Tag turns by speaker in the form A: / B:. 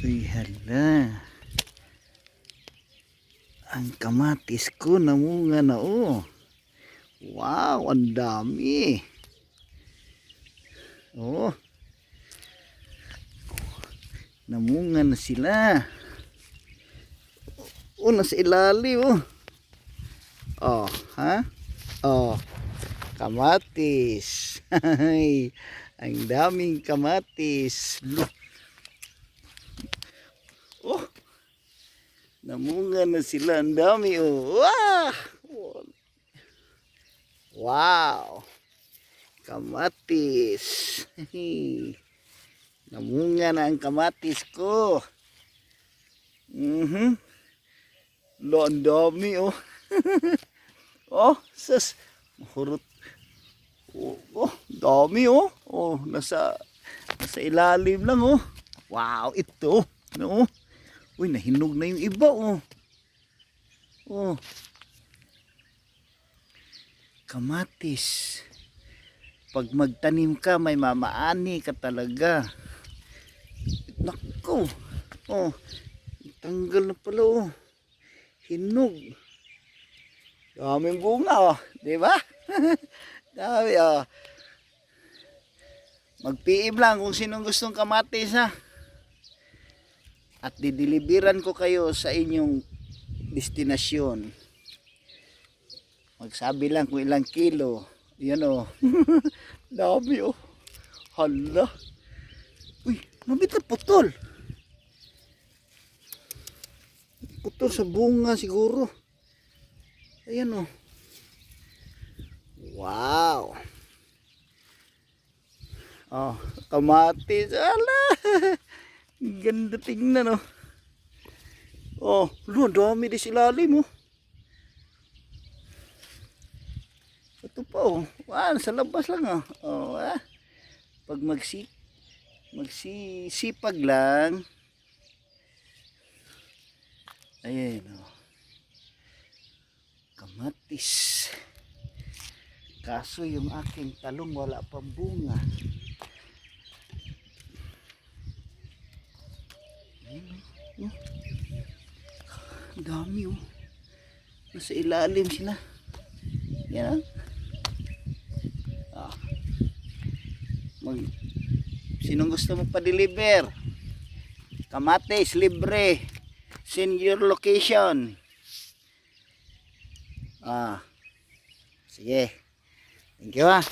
A: Uy, hala. Ang kamatis ko namunga na oh. Wow, ang dami. Oh. Namunga na sila. Oh, nasa ilalim oh. Oh, ha? Oh. Kamatis. Ang daming kamatis. Oh. Namunga na sila, ang dami oh. Wow! Wow! Kamatis. Namunga na ang kamatis ko. Lo, ang dami oh. Oh, sus. Mahurot. Oh, dami oh. Oh, nasa ilalim lang oh. Wow, ito. No. Uy, nahinog na yung iba oh. Oh. Kamatis. Pag magtanim ka, may mamaani ka talaga. Nako. Oh. Tanggal na pala oh. Hinog. Daming bunga oh, 'di ba? Dami oh. Mag-PM lang kung sinong gustong kamatis ha. At dideliveran ko kayo sa inyong destinasyon. Magsabi lang kung ilang kilo. Yan oh. Dami oh. Hala. Uy, mabit na putol. Putol sa bunga siguro. Ayan oh. Wow. Oh, kamatis. Ala. Ganda tingnan oh. Oh, lu, dami di silalim oh. Ito pa oh. Wow, sa labas lang oh. Oh, ah. Pag magsisipag lang. Ayan oh. Kamatis. Kaso yung aking talong wala pang bunga. Ayan oh. Ang dami oh. Nasa ilalim sila. Yan ah. Sinong gusto mo pa-deliver? Kamatis, libre. Send your location. Ah. Sige. Thank you ah.